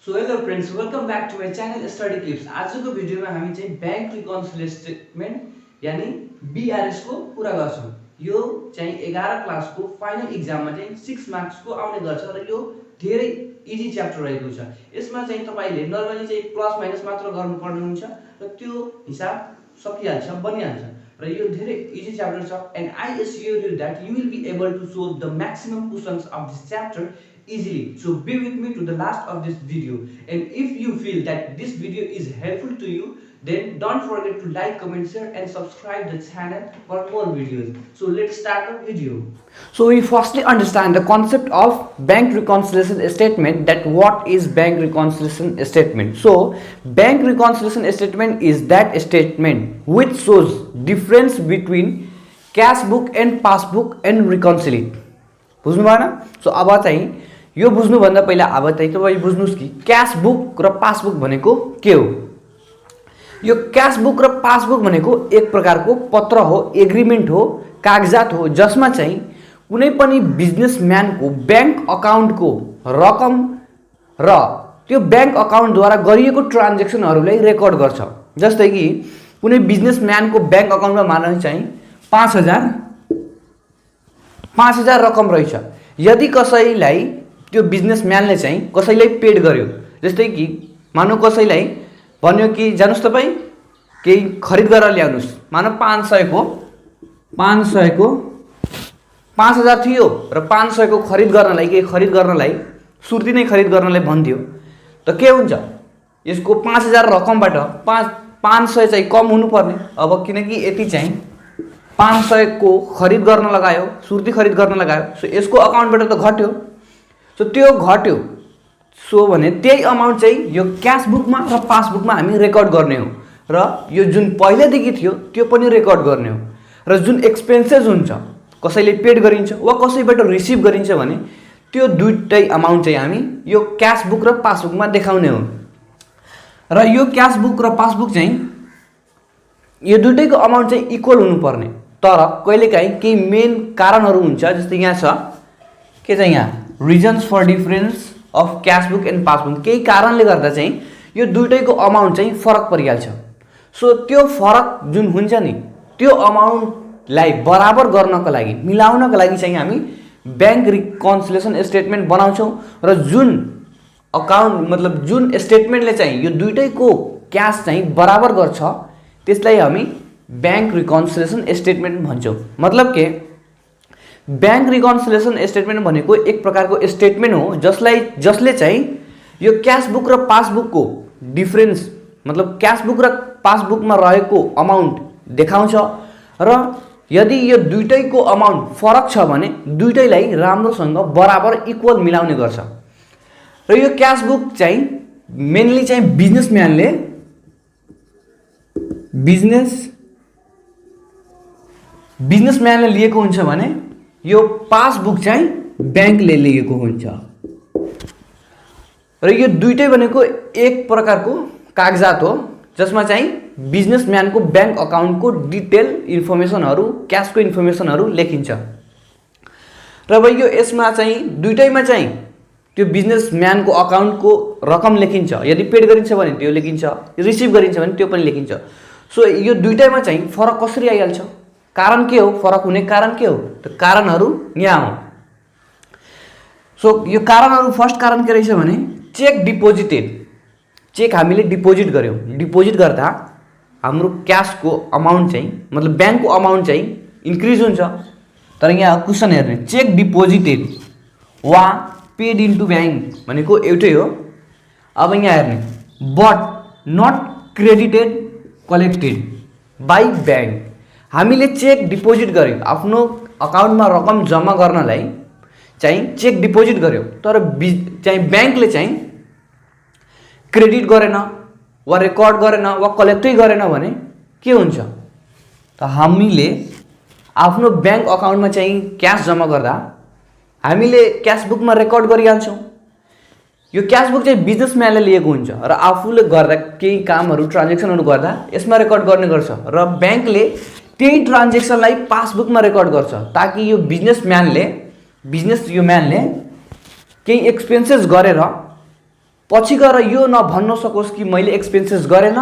So hello friends, welcome back to my channel study clips. आजको भिडियोमा हामी चाहिँ बैंक रिकन्सिलिएसन स्टेटमेन्ट यानी बीआरएस को पूरा गर्छौं। यो चाहिँ 11 क्लासको फाइनल एक्जाममा चाहिँ 6 मार्क्स को आउने गर्छ र यो धेरै इजी च्याप्टर रहेको छ। यसमा चाहिँ तपाईले नर्मली चाहिँ प्लस माइनस मात्र गर्नुपर्ने हुन्छ र त्यो हिसाब सकिहाल्छ, बनिहाल्छ र यो धेरै इजी च्याप्टर छ and I assure you that you will be able to solve the maximum questions of this chapter easily. So be with me to the last of this video, and if you feel that this video is helpful to you, then don't forget to like, comment, share and subscribe the channel for more videos. So let's start the video. So we firstly understand the concept of bank reconciliation statement, that what is bank reconciliation statement. So bank reconciliation statement is that statement which shows difference between cash book and passbook and reconciliate. बुझ्नु भएन? So अब चाहिँ यो बुझ्नु भन्दा पहिला अब चाहिँ तपाईं बुझ्नुस् कि क्याश बुक र पासबुक भनेको के हो। यो क्याश बुक र पासबुक भनेको एक प्रकारको पत्र हो, एग्रीमेन्ट हो, कागजात हो जसमा चाहिँ कुनै पनि बिजनेसम्यानको बैंक अकाउन्टको रकम र त्यो बैंक अकाउन्टद्वारा गरिएको ट्रान्ज्याक्सनहरूलाई रेकर्ड गर्छ। जस्तै कि कुनै बिजनेसम्यानको बैंक अकाउन्टमा मानव चाहिँ 5000 रकम रहेछ। यदि कसैलाई त्यो बिजनेसम्यानले चाहिँ कसैलाई पेड गर्यो, जस्तै कि मानौ कसैलाई भन्यो कि जानुस् तपाई केही खरिद गरेर ल्याउनुस्, मानौ 500 को 5000 थियो र 500 को खरिद गर्नलाई केही खरिद गर्नलाई सुर्ती नै खरिद गर्नलाई भन्थ्यो, त के हुन्छ यसको 5000 रकमबाट 500 चाहिँ कम हुनुपर्ने। अब किनकि यति चाहिँ 500 को खरिद गर्न लगायो, सुर्ती खरिद गर्न लगायो, सो यसको अकाउन्टबाट त घट्यो। सो त्यो घट्यो, सो भने त्यही अमाउन्ट चाहिँ यो क्याश बुकमा र पासबुकमा हामी रेकर्ड गर्ने हो र यो जुन पहिलेदेखि थियो त्यो पनि रेकर्ड गर्ने हो र जुन एक्सपेन्सेस हुन्छ, कसैले पेड गरिन्छ वा कसैबाट रिसिभ गरिन्छ भने त्यो दुईटै अमाउन्ट चाहिँ हामी यो क्याश बुक र पासबुकमा देखाउने हो। र यो क्याश बुक र पासबुक चाहिँ यो दुईटैको अमाउन्ट चाहिँ इक्वल हुनुपर्ने, तर कहिलेकाहीँ केही मेन कारणहरू हुन्छ। जस्तै यहाँ छ के चाहिँ यहाँ reasons for difference of cash book and passbook, केही कारणले गर्दा चाहिँ यो दुईटैको अमाउन्ट चाहिँ फरक परिहाल्छ। सो त्यो फरक जुन हुन्छ नि त्यो अमाउन्टलाई बराबर गर्नको लागि, मिलाउनको लागि चाहिँ हामी बैंक रिकन्सिलिएसन स्टेटमेन्ट बनाउँछौँ र जुन अकाउन्ट मतलब जुन स्टेटमेन्टले चाहिँ यो दुईटैको क्याश चाहिँ बराबर गर्छ त्यसलाई हामी बैंक रिकन्सिलिएसन स्टेटमेन्ट भन्छौँ। मतलब के बैंक रिकन्सिलिएसन स्टेटमेन्ट भनेको एक प्रकारको स्टेटमेन्ट हो जसले चाहिँ यो क्याश बुक र पासबुकको डिफरेन्स मतलब क्याश बुक र पासबुकमा रहेको अमाउन्ट देखाउँछ र यदि यो दुईटैको अमाउन्ट फरक छ भने दुईटैलाई राम्रोसँग बराबर इक्वल मिलाउने गर्छ। र यो क्याश बुक चाहिँ मेनली चाहिँ बिजनेसम्यानले लिएको हुन्छ भने यो पासबुक चाहिँ बैंकले लिएको हुन्छ। र यो दुईटै भनेको एक प्रकारको कागजात हो जसमा चाहिँ बिजनेसम्यानको बैंक अकाउन्टको डिटेल इन्फर्मेसनहरू, क्याशको इन्फर्मेसनहरू लेखिन्छ। र अब यो यसमा चाहिँ दुईटैमा चाहिँ त्यो बिजनेसम्यानको अकाउन्टको रकम लेखिन्छ, यदि पेड गरिन्छ भने त्यो लेखिन्छ, रिसिभ गरिन्छ भने त्यो पनि लेखिन्छ। सो यो दुईटैमा चाहिँ फरक कसरी आइहाल्छ, कारण के हो, फरक हुने कारण के हो, त कारणहरू यहाँ हो। सो यो कारणहरू फर्स्ट कारण के रहेछ भने चेक डिपोजिटेड, चेक हामीले डिपोजिट गर्यौं, डिपोजिट गर्दा हाम्रो क्याशको अमाउन्ट चाहिँ मतलब बैंकको अमाउन्ट चाहिँ इन्क्रिज हुन्छ। तर यहाँ क्वेशन हेर्ने चेक डिपोजिटेड वा पेड इन्टु बैंक भनेको एउटै हो। अब यहाँ हेर्ने but not credited collected by bank, हामीले चेक डिपोजिट गर्यौं, आफ्नो अकाउन्टमा रकम जम्मा गर्नलाई चाहिँ चेक डिपोजिट गर्यौं, तर चाहिँ बैंकले चाहिँ क्रेडिट गरेन वा रेकर्ड गरेन वा कलेक्टै गरेन भने के हुन्छ, त हामीले आफ्नो बैंक अकाउन्टमा चाहिँ क्याश जम्मा गर्दा हामीले क्याश बुकमा रेकर्ड गरिहाल्छौँ। यो क्याश बुक चाहिँ बिजनेसम्यानले लिएको हुन्छ र आफूले गर्दा केही कामहरू ट्रान्ज्याक्सनहरू गर्दा यसमा रेकर्ड गर्ने गर्छ र बैंकले त्यही ट्रान्ज्याक्सनलाई पासबुकमा रेकर्ड गर्छ ताकि यो म्यानले केही एक्सपेन्सेस गरेर पछि गएर यो नभन्न सकोस् कि मैले एक्सपेन्सेस गरेन,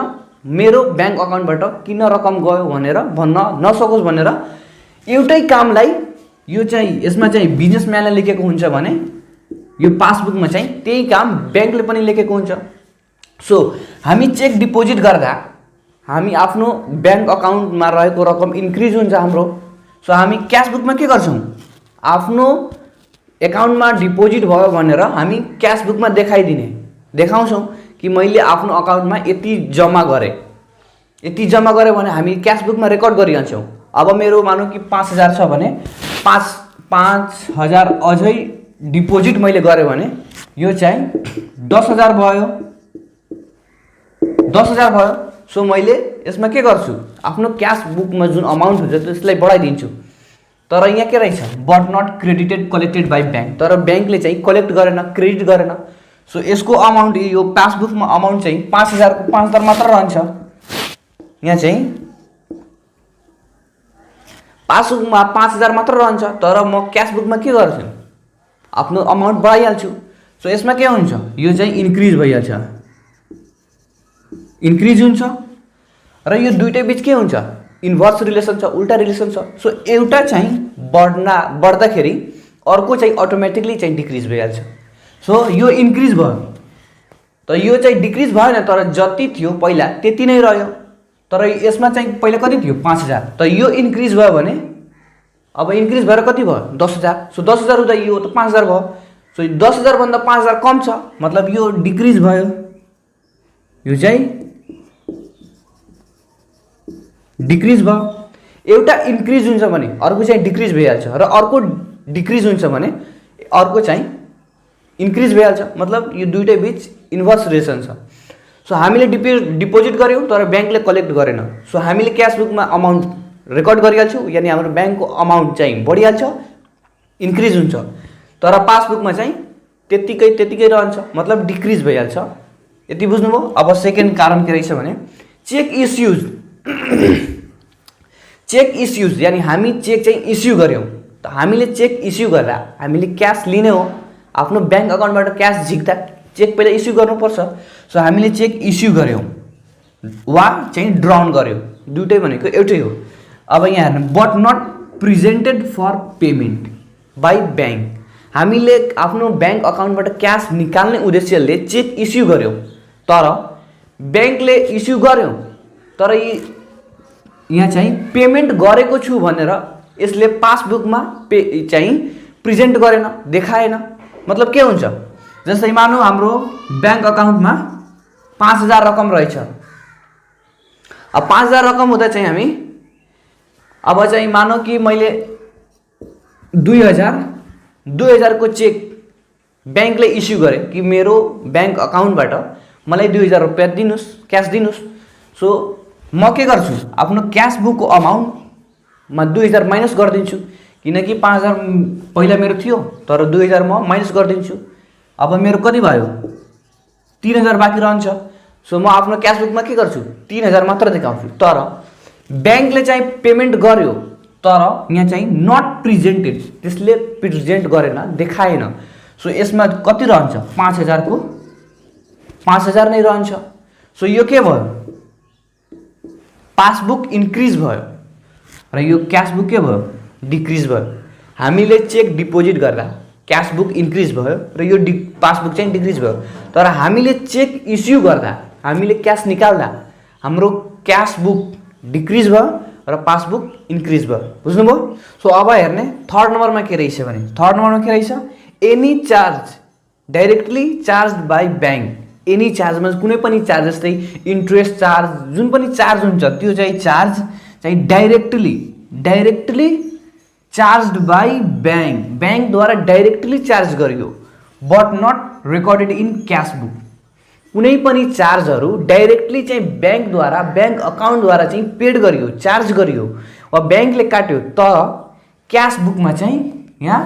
मेरो ब्याङ्क अकाउन्टबाट किन रकम गयो भनेर भन्न नसकोस् भनेर एउटै कामलाई यो चाहिँ यसमा चाहिँ बिजनेसम्यानले लेखेको हुन्छ भने यो पासबुकमा चाहिँ त्यही काम ब्याङ्कले पनि लेखेको हुन्छ। सो हामी चेक डिपोजिट गर्दा हामी आफ्नो ब्याङ्क अकाउन्टमा रहेको रकम इन्क्रिज हुन्छ हाम्रो। सो हामी क्यासबुकमा के गर्छौँ, आफ्नो एकाउन्टमा डिपोजिट भयो भनेर हामी क्यासबुकमा देखाउँछौँ कि मैले आफ्नो अकाउन्टमा यति जम्मा गरेँ भने हामी क्यासबुकमा रेकर्ड गरिहाल्छौँ। अब मेरो मानौँ कि 5,000 छ भने 5,000 अझै डिपोजिट मैले गरेँ भने यो चाहिँ 10,000 भयो। सो मैले यसमा के गर्छु, आफ्नो क्यास बुकमा जुन अमाउन्ट हुन्छ त्यसलाई बढाइदिन्छु। तर यहाँ के रहेछ, but not credited collected by bank, तर ब्याङ्कले चाहिँ कलेक्ट गरेन, क्रेडिट गरेन। सो यसको अमाउन्ट यो पासबुकमा अमाउन्ट चाहिँ 5,000 को 5,000 मात्र रहन्छ। यहाँ चाहिँ पासबुकमा 5,000 मात्र रहन्छ, तर म क्यासबुकमा के गर्छु, आफ्नो अमाउन्ट बढाइहाल्छु। सो यसमा के हुन्छ, यो चाहिँ इन्क्रिज भइहाल्छ, इन्क्रिज हुन्छ। र यो दुइटै बिच के हुन्छ, इन्भर्स रिलेसन छ, उल्टा रिलेसन छ। सो एउटा चाहिँ बढ्दाखेरि अर्को चाहिँ अटोमेटिकली चाहिँ डिक्रिज भइहाल्छ। सो यो इन्क्रिज भयो त यो चाहिँ डिक्रिज भएन, तर जति थियो पहिला त्यति नै रह्यो। तर यसमा चाहिँ पहिला कति थियो, 5,000, त यो इन्क्रिज भयो भने अब इन्क्रिज भएर कति भयो, 10,000। सो 10,000 हुँदा यो त 5,000 भयो। सो 10,000 भन्दा 5,000 कम छ, मतलब यो डिक्रिज भयो। यो चाहिँ डिक्रिज भयो। एउटा इन्क्रिज हुन्छ भने अर्को चाहिँ डिक्रिज भइहाल्छ, र अर्को डिक्रिज हुन्छ भने अर्को चाहिँ इन्क्रिज भइहाल्छ। मतलब यो दुइटै बिच इन्भर्स रिलेसन छ। सो हामीले डिपोजिट गऱ्यौँ तर ब्याङ्कले कलेक्ट गरेन। सो हामीले क्यासबुकमा अमाउन्ट रेकर्ड गरिहाल्छौँ, यानि हाम्रो ब्याङ्कको अमाउन्ट चाहिँ बढिहाल्छ, इन्क्रिज हुन्छ। तर पासबुकमा चाहिँ त्यतिकै रहन्छ, मतलब डिक्रिज भइहाल्छ। यति बुझ्नुभयो। अब सेकेन्ड कारण के रहेछ भने चेक इस्युज, यानि हामी चेक चाहिँ इस्यु गऱ्यौँ। त हामीले चेक इस्यु गर्दा हामीले क्यास लिने हो, आफ्नो ब्याङ्क अकाउन्टबाट क्यास झिक्दा चेक पहिला इस्यु गर्नुपर्छ। सो हामीले चेक इस्यु गऱ्यौँ वा चाहिँ ड्राउन गऱ्यौँ, दुइटै भनेको एउटै हो। अब यहाँ हेर्नु, but not presented for payment by bank, हामीले आफ्नो ब्याङ्क अकाउन्टबाट क्यास निकाल्ने उद्देश्यले चेक इस्यु गऱ्यौँ, तर ब्याङ्कले इस्यु गर्यो तर यहाँ चाहिँ पेमेन्ट गरेको छु भनेर यसले पासबुकमा चाहिँ प्रेजेन्ट गरेन, देखाएन। मतलब के हुन्छ, जस्तै मानौँ हाम्रो ब्याङ्क अकाउन्टमा 5,000 रकम रहेछ। अब 5,000 रकम हुँदा चाहिँ हामी अब चाहिँ मानौँ कि मैले 2,000 को चेक ब्याङ्कले इस्यु गरेँ कि मेरो ब्याङ्क अकाउन्टबाट मलाई 2,000 रुपियाँ दिनुहोस्, क्यास दिनुहोस्। सो म के गर्छु, आफ्नो क्यास बुकको अमाउन्टमा 2,000 माइनस गरिदिन्छु, किनकि 5,000 पहिला मेरो थियो तर 2,000 म माइनस गरिदिन्छु। अब मेरो कति भयो, 3,000 बाँकी रहन्छ। सो म आफ्नो क्यास बुकमा के गर्छु, 3,000 मात्र देखाउँछु। तर ब्याङ्कले चाहिँ पेमेन्ट गर्यो तर यहाँ चाहिँ नट प्रेजेन्टेड, त्यसले प्रेजेन्ट गरेन, देखाएन। सो यसमा कति रहन्छ, 5,000 को 5,000 नै रहन्छ। सो यो के भयो, पासबुक इन्क्रिज भयो र यो क्यास बुक के भयो, डिक्रिज भयो। हामीले चेक डिपोजिट गर्दा क्यास बुक इन्क्रिज भयो र यो पासबुक चाहिँ डिक्रिज भयो। तर हामीले चेक इस्यु गर्दा, हामीले क्यास निकाल्दा हाम्रो क्यास बुक डिक्रिज भयो र पासबुक इन्क्रिज भयो। बुझ्नुभयो। सो अब हेर्ने थर्ड नम्बरमा के रहेछ भने, थर्ड नम्बरमा के रहेछ, any charge directly charge by bank. Any चार्जमा कुनै पनि चार्ज, जस्तै इन्ट्रेस्ट चार्ज, जुन पनि चार्ज हुन्छ त्यो चाहिँ चार्ज चाहिँ डाइरेक्टली चार्ज बाई ब्याङ्क, ब्याङ्कद्वारा डाइरेक्टली चार्ज गरियो, but not recorded in cash book. कुनै पनि चार्जहरू डाइरेक्टली चाहिँ ब्याङ्कद्वारा, ब्याङ्क अकाउन्टद्वारा चाहिँ पेड गरियो, चार्ज गरियो वा ब्याङ्कले काट्यो, तर क्यास बुकमा चाहिँ, यहाँ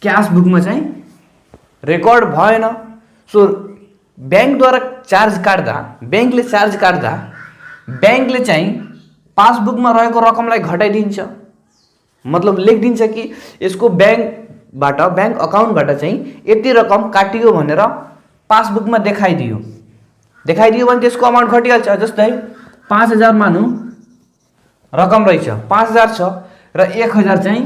क्यास बुकमा चाहिँ रेकर्ड भएन। सो ब्याङ्कद्वारा चार्ज काट्दा, ब्याङ्कले चार्ज काट्दा ब्याङ्कले चाहिँ पासबुकमा रहेको रकमलाई घटाइदिन्छ। मतलब लेखिदिन्छ कि यसको ब्याङ्कबाट, ब्याङ्क अकाउन्टबाट चाहिँ यति रकम काटियो भनेर पासबुकमा देखाइदियो भने त्यसको अमाउन्ट घटिहाल्छ। जस्तै 5000 मानौँ रकम रहेछ, 5000 छ र 1000 चाहिँ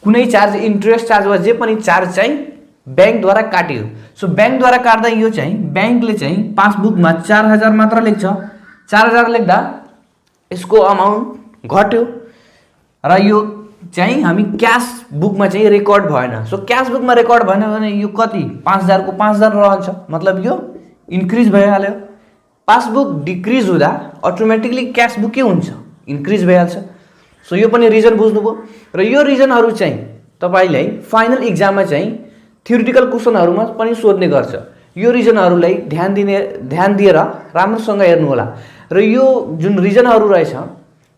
कुनै चार्ज, इन्ट्रेस्ट चार्ज वा जे पनि चार्ज चाहिँ ब्याङ्कद्वारा काटियो। सो ब्याङ्कद्वारा काट्दा यो चाहिँ ब्याङ्कले चाहिँ पासबुकमा 4000 मात्र लेख्छ। 4000 लेख्दा यसको अमाउन्ट घट्यो र यो चाहिँ हामी क्यास बुकमा चाहिँ रेकर्ड भएन। सो क्यास बुकमा रेकर्ड भएन भने यो कति 5000 को 5000 रहन्छ, मतलब यो इन्क्रिज भइहाल्यो। पासबुक डिक्रिज हुँदा अटोमेटिकली क्यास बुक के हुन्छ, इन्क्रिज भइहाल्छ। सो यो पनि रिजन बुझ्नुभयो र यो रिजनहरू चाहिँ तपाईलाई फाइनल इक्जाममा चाहिँ थ्योरिटिकल क्वेसनहरुमा पनि सोध्ने गर्छ। यो रिजनहरूलाई ध्यान दिएर राम्रोसँग हेर्नु होला र यो जुन रिजनहरू रहेछ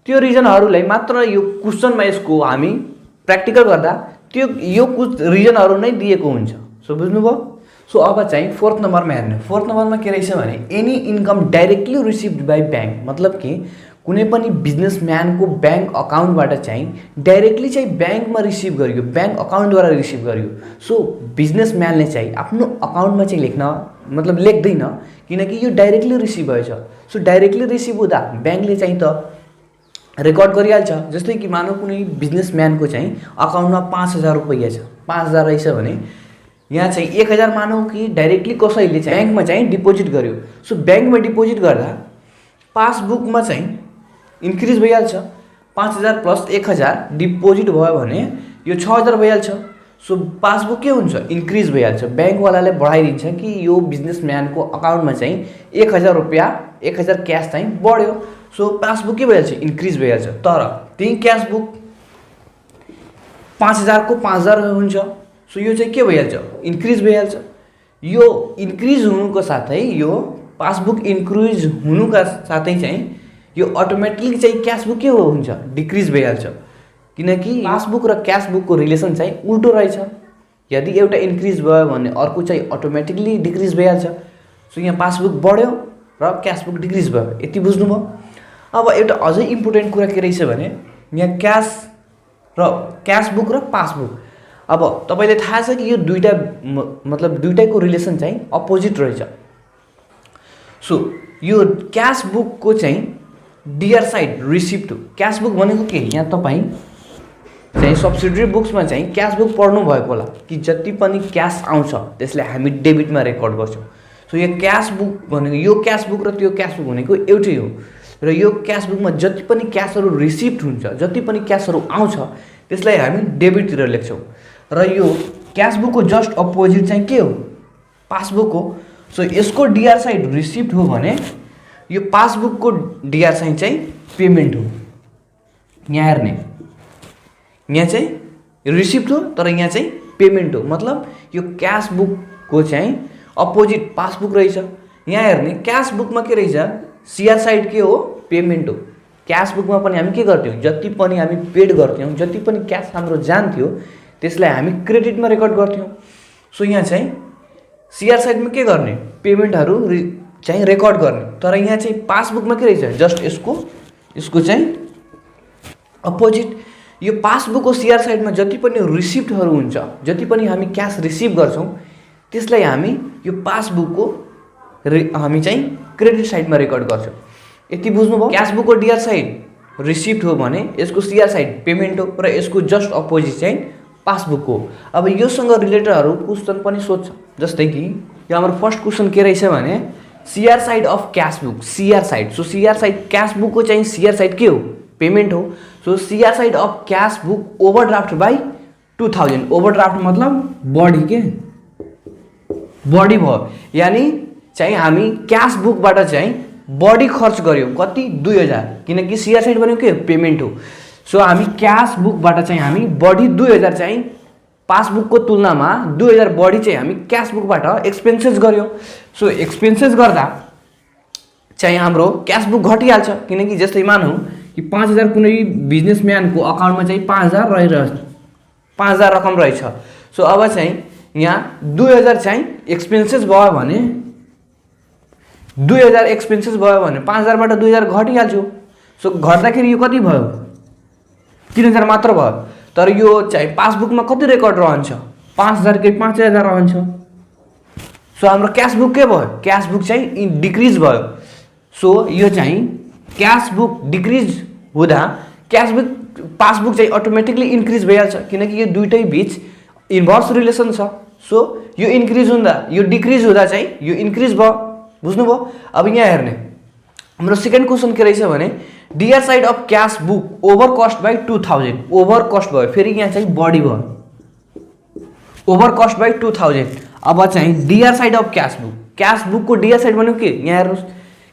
त्यो रिजनहरूलाई मात्र यो क्वेसनमा यसको हामी प्र्याक्टिकल गर्दा त्यो यो रिजनहरू नै दिएको हुन्छ। सो बुझ्नुभयो। सो अब चाहिँ फोर्थ नम्बरमा हेर्ने। फोर्थ नम्बरमा के रहेछ भने any income directly received by bank, मतलब कि कुनै पनि बिजनेसम्यानको ब्याङ्क अकाउन्टबाट चाहिँ डाइरेक्टली चाहिँ ब्याङ्कमा रिसिभ गरियो, ब्याङ्क अकाउन्टद्वारा रिसिभ गरियो। सो बिजनेसम्यानले चाहिँ आफ्नो अकाउन्टमा चाहिँ मतलब लेख्दैन, किनकि यो डाइरेक्टली रिसिभ भएछ। सो डाइरेक्टली रिसिभ हुँदा ब्याङ्कले चाहिँ त रेकर्ड गरिहाल्छ। जस्तै कि मानौ कुनै बिजनेसम्यानको चाहिँ अकाउन्टमा 5000 रुपैयाँ छ, 5000 रहेछ भने यहाँ चाहिँ 1000 मानौ कि डाइरेक्टली कसैले चाहिँ ब्याङ्कमा चाहिँ डिपोजिट गर्यो। सो ब्याङ्कमा डिपोजिट गर्दा पासबुकमा चाहिँ इन्क्रिज भइहाल्छ। 5000 प्लस 1000 डिपोजिट भयो भने यो 6000 भइहाल्छ। सो पासबुक के हुन्छ, इन्क्रिज भइहाल्छ। ब्याङ्कवालाले बढाइदिन्छ कि यो बिजनेसम्यानको अकाउन्टमा चाहिँ 1000 रुपैयाँ, 1000 क्यास चाहिँ बढ्यो। सो पासबुक के भइहाल्छ, इन्क्रिज भइहाल्छ। तर त्यही क्यास बुक 5000 को 5000 हुन्छ। सो यो चाहिँ के भइहाल्छ, इन्क्रिज भइहाल्छ। यो इन्क्रिज हुनुको साथै यो पासबुक इन्क्रिज हुनुका साथै चाहिँ यो अटोमेटिकली चाहिँ क्यास बुक के हुन्छ, डिक्रिज भइहाल्छ। किनकि पासबुक र क्यास बुकको रिलेसन चाहिँ उल्टो रहेछ। यदि एउटा इन्क्रिज भयो भने अर्को चाहिँ अटोमेटिकली डिक्रिज भइहाल्छ। सो यहाँ पासबुक बढ्यो र क्यास बुक डिक्रिज भयो। यति बुझ्नुभयो। अब एउटा अझै इम्पोर्टेन्ट कुरा के रहेछ भने यहाँ क्यास बुक र पासबुक। अब तपाईले थाहा छ कि यो दुईटा मतलब दुईटैको रिलेसन चाहिँ अपोजिट रहेछ। सो यो क्यास बुकको चाहिँ डियर साइड रिसिप्ट हो। क्यास बुक भनेको के, यहाँ तपाईँ चाहिँ सब्सिडियरी बुक्समा चाहिँ क्यास बुक पढ्नु भएको होला कि जति पनि क्यास आउँछ त्यसलाई हामी डेबिटमा रेकर्ड गर्छौँ। सो यो क्यास बुक भनेको, यो क्यास बुक र त्यो क्यास बुक भनेको एउटै हो। र यो क्यास बुकमा जति पनि क्यासहरू रिसिप्ट हुन्छ, जति पनि क्यासहरू आउँछ त्यसलाई हामी डेबिटतिर लेख्छौँ। र यो क्यास बुकको जस्ट अपोजिट चाहिँ के हो, पासबुक हो। सो यसको डिआर साइड रिसिप्ट हो भने यो पासबुकको डिआर साइड चाहिँ पेमेन्ट हो। यहाँ हेर्ने, यहाँ चाहिँ रिसिप्ट हो तर यहाँ चाहिँ पेमेन्ट हो। मतलब यो क्यास बुकको चाहिँ अपोजिट पासबुक रहेछ। यहाँ हेर्ने क्यास बुकमा के रहेछ, सिआर साइड के हो, पेमेन्ट हो। क्यास बुकमा पनि हामी के गर्थ्यौँ, जति पनि हामी पेड गर्थ्यौँ, जति पनि क्यास हाम्रो जान्थ्यो त्यसलाई हामी क्रेडिटमा रेकर्ड गर्थ्यौँ। सो यहाँ चाहिँ सिआर साइडमा के गर्ने, पेमेन्टहरू चाहिँ रेकर्ड गर्ने। तर यहाँ चाहिँ पासबुकमा के रहेछ, जस्ट यसको चाहिँ अपोजिट। यो पासबुकको सिआर साइडमा जति पनि रिसिप्टहरू हुन्छ, जति पनि हामी क्यास रिसिभ गर्छौँ त्यसलाई हामी यो पासबुकको हामी चाहिँ क्रेडिट साइडमा रेकर्ड गर्छौँ। यति बुझ्नुभयो। क्यास बुकको डिआर साइड रिसिप्ट हो भने यसको सिआर साइड पेमेन्ट हो र यसको जस्ट अपोजिट चाहिँ पासबुक हो। अब योसँग रिलेटेडहरू क्वेसन पनि सोध्छ। जस्तै कि यो हाम्रो फर्स्ट क्वेसन के रहेछ भने CR side of cash book, CR side. So CR side cash बुकको चाहिँ सिआर साइड के हो, पेमेन्ट हो। So CR side of cash book overdraft by 2000। Overdraft मतलब बढी के, बढी भयो। यानी चाहिँ हामी क्यास बुकबाट चाहिँ बढी खर्च गऱ्यौँ, कति 2000, किनकि सिआर साइड भनेको के, पेमेन्ट हो। सो हामी क्यास बुकबाट चाहिँ हामी बढी 2000 चाहिँ पासबुकको तुलनामा 2000 बढी चाहिँ हामी क्यास बुकबाट एक्सपेन्सेस गऱ्यौँ। सो एक्सपेन्सेस गर्दा चाहिँ हाम्रो क्यास बुक घटिहाल्छ। किनकि जस्तै मानौँ कि 5000 कुनै बिजनेसम्यानको अकाउन्टमा चाहिँ 5000 रकम रहेछ। सो अब चाहिँ यहाँ 2000 चाहिँ एक्सपेन्सेस भयो भने 2000 एक्सपेन्सेस भयो भने 5000बाट 2000 घटिहाल्छ। सो घट्दाखेरि यो कति भयो, 3000 मात्र भयो। तर यो चाहिँ पासबुकमा कति रेकर्ड रहन्छ, 5000 कि 5000 रहन्छ। सो हाम्रो क्यास बुक के भयो, क्यास बुक चाहिँ डिक्रिज भयो। सो यो चाहिँ क्यास बुक डिक्रिज हुँदा क्यास बुक पासबुक चाहिँ अटोमेटिकली इन्क्रिज भइहाल्छ, किनकि यो दुइटै बिच इन्भर्स रिलेसन छ। सो यो इन्क्रिज हुँदा यो डिक्रिज हुँदा चाहिँ यो इन्क्रिज भयो, बुझ्नुभयो। अब यहाँ हेर्ने हाम्रो सेकेन्ड क्वेसन के रहेछ भने dear side of cash book overcast by 2000, overcast भयो, फेरि यहाँ चाहिँ बढी भयो, ओभर कस्ट बाई 2000। अब चाहिँ dear side of cash book, cash बुकको डियर साइड भनेको के, यहाँ हेर्नुहोस्,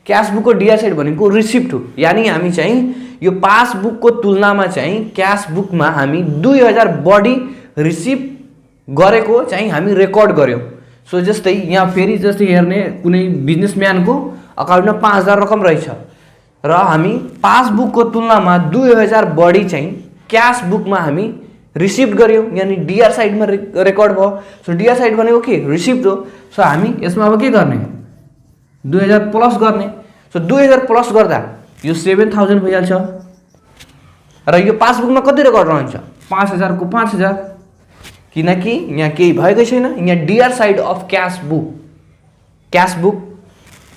क्यास बुकको डियर साइड भनेको रिसिप्ट हो, यानि हामी चाहिँ यो पासबुकको तुलनामा चाहिँ क्यास बुकमा हामी 2000 बढी रिसिभ गरेको चाहिँ हामी रेकर्ड गर्यौँ। सो जस्तै यहाँ फेरि जस्तै हेर्ने कुनै बिजनेसम्यानको अकाउन्टमा 5000 रकम रहेछ र हामी पासबुकको तुलनामा 2000 बढी चाहिँ क्यास बुकमा हामी रिसिभ गर्यौँ, यानि डिआर साइडमा रेकर्ड भयो। सो डिआर साइड भनेको के, रिसिप्ट हो। सो हामी यसमा अब के गर्ने, 2000 प्लस गर्ने। सो 2000 प्लस गर्दा यो 7000 भइहाल्छ र यो पासबुकमा कति रेकर्ड रहन्छ, 5000 को 5000, किनकि यहाँ केही भएकै छैन। यहाँ DR side of cash book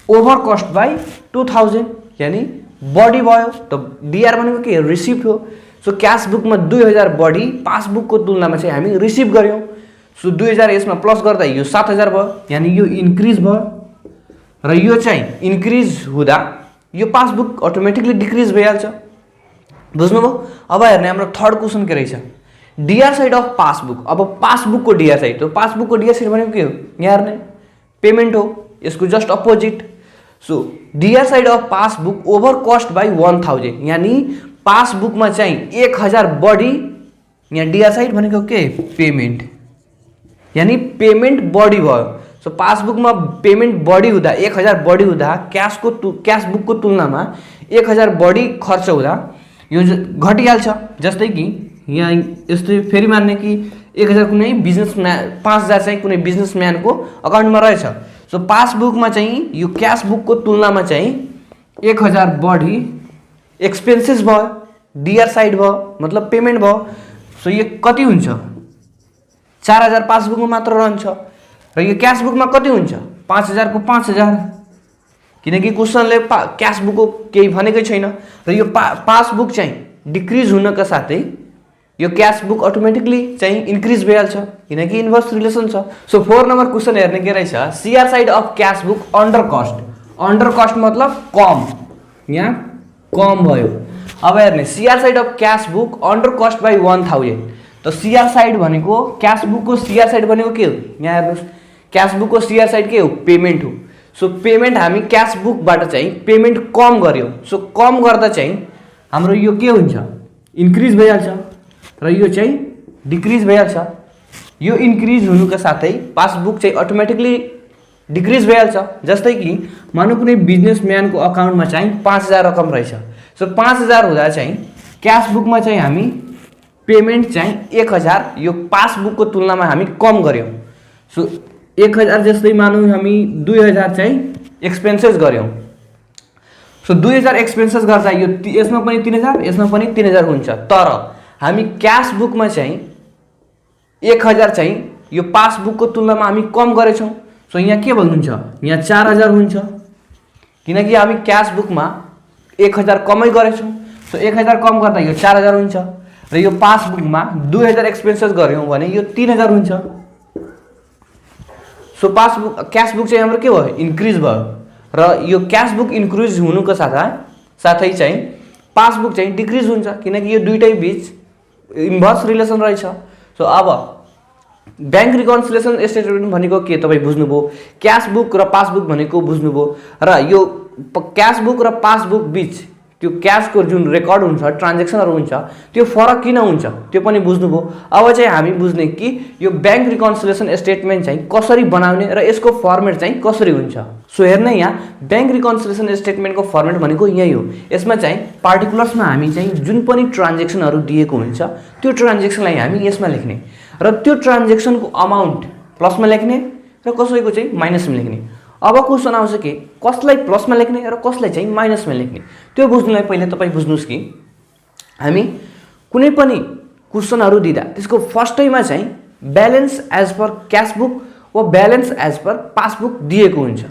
overcast by 2000, यानि बढी भयो। त डिआर भनेको के, रिसिप्ट हो। सो क्यास बुकमा 2000 बढी पासबुकको तुलनामा चाहिँ हामी रिसिभ गर्यौँ। सो 2000 यसमा प्लस गर्दा यो 7000 भयो, यानि यो इन्क्रिज भयो र यो चाहिँ इन्क्रिज हुँदा यो पासबुक अटोमेटिकली डिक्रिज भइहाल्छ, बुझ्नुभयो। अब हेर्ने हाम्रो थर्ड क्वेसन के रहेछ, डिआर साइड अफ पासबुक। अब पासबुकको डिआर साइड, तो पासबुकको डिआर साइड भनेको के हो, यहाँ हेर्ने पेमेन्ट हो, यसको just opposite. So DR side of passbook over cost by 1000, यानि पासबुकमा चाहिँ 1000 बढी, यहाँ डिआर साइड भनेको के, पेमेन्ट, यानि पेमेन्ट बढी भयो। सो पासबुकमा पेमेन्ट बढी हुँदा 1000 बढी हुँदा क्यास बुकको तुलनामा 1000 बढी खर्च हुँदा यो घटिहाल्छ। जस्तै कि यहाँ यस्तै फेरि मान्ने कि 1000 कुनै बिजनेसम्यान, 5000 चाहिँ कुनै बिजनेसम्यानको अकाउन्टमा रहेछ। सो पासबुकमा चाहिँ यो क्यास बुकको तुलनामा चाहिँ 1000 बढी एक्सपेन्सेस भयो, डिआर साइड भयो, मतलब पेमेन्ट भयो। सो यो कति हुन्छ, 4000 पासबुकमा मात्र रहन्छ र यो क्यास बुकमा कति हुन्छ, 5000 को 5000, किनकि क्वेसनले क्यास बुकको केही भनेकै छैन र यो पासबुक चाहिँ डिक्रिज हुनका साथै यो क्यास बुक अटोमेटिकली चाहिँ इन्क्रिज भइहाल्छ, किनकि इन्भर्स रिलेसन छ। सो 4 नम्बर क्वेसन हेर्ने के रहेछ, CR side of cash book under cost. Under cost मतलब कम, यहाँ कम भयो। अब हेर्ने CR side of cash book under cost by 1000। त सिआर साइड भनेको, क्यास बुकको सिआर साइड भनेको के हो, यहाँ हेर्नुहोस्, क्यास बुकको सिआर साइड के हो, पेमेन्ट हो। सो पेमेन्ट हामी क्यास बुकबाट चाहिँ पेमेन्ट कम गर्यौँ। सो कम गर्दा चाहिँ हाम्रो यो के हुन्छ, इन्क्रिज भइहाल्छ र यो चाहिँ डिक्रिज भइहाल्छ। यो इन्क्रिज हुनुका साथै पासबुक चाहिँ अटोमेटिकली डिक्रिज भइहाल्छ। जस्तै कि मानौँ कुनै बिजनेसम्यानको अकाउन्टमा चाहिँ 5000 रकम रहेछ। सो 5000 हुँदा चाहिँ क्यास बुकमा चाहिँ हामी पेमेन्ट चाहिँ 1000 यो पासबुकको तुलनामा हामी कम गर्यौँ। सो 1000 जस्तै मानौँ हामी 2000 चाहिँ एक्सपेन्सेस गर्यौँ। सो 2000 एक्सपेन्सेस गर्दा यो यसमा पनि 3000, यसमा पनि 3000 हुन्छ। तर हामी क्यास बुकमा चाहिँ 1000 चाहिँ यो पासबुकको तुलनामा हामी कम गरेछौँ। सो यहाँ के भन्नुहुन्छ, यहाँ 4000 हुन्छ, किनकि हामी क्यास बुकमा 1000 कमै गरेछौँ। सो 1000 कम गर्दा यो 4000 हुन्छ र यो पासबुकमा 2000 एक्सपेन्सेस गऱ्यौँ भने यो 3000 हुन्छ। सो पासबुक क्यास बुक चाहिँ हाम्रो के भयो, इन्क्रिज भयो र यो क्यास बुक इन्क्रिज हुनुको साथै चाहिँ पासबुक चाहिँ डिक्रिज हुन्छ, किनकि यो दुइटै बिच इन्भर्स रिलेसन रहेछ। सो अब ब्याङ्क रिकन्सिलिएसन स्टेटमेन्ट भनेको के तपाईँ बुझ्नुभयो, क्यास बुक र पासबुक भनेको बुझ्नुभयो र यो क्यास बुक र पासबुक बिच त्यो क्यासको जुन रेकर्ड हुन्छ, ट्रान्जेक्सनहरू हुन्छ, त्यो फरक किन हुन्छ त्यो पनि बुझ्नुभयो। अब चाहिँ हामी बुझ्ने कि यो ब्याङ्क रिकन्सिलिएसन स्टेटमेन्ट चाहिँ कसरी बनाउने र यसको फर्मेट चाहिँ कसरी हुन्छ। सो हेर्ने यहाँ ब्याङ्क रिकन्सिलिएसन स्टेटमेन्टको फर्मेट भनेको यही हो। यसमा चाहिँ पार्टिकुलर्समा हामी चाहिँ जुन पनि ट्रान्जेक्सनहरू दिएको हुन्छ त्यो ट्रान्जेक्सनलाई हामी यसमा लेख्ने र त्यो ट्रान्जेक्सनको अमाउन्ट प्लसमा लेख्ने र कसैको चाहिँ माइनसमा लेख्ने। अब क्वेसन आउँछ कि कसलाई प्लसमा लेख्ने र कसलाई चाहिँ माइनसमा लेख्ने, त्यो बुझ्नुलाई पहिले तपाईँ बुझ्नुहोस् कि हामी कुनै पनि क्वेसनहरू दिँदा त्यसको फर्स्टैमा चाहिँ balance as per cash book वा ब्यालेन्स एज पर पासबुक दिएको हुन्छ।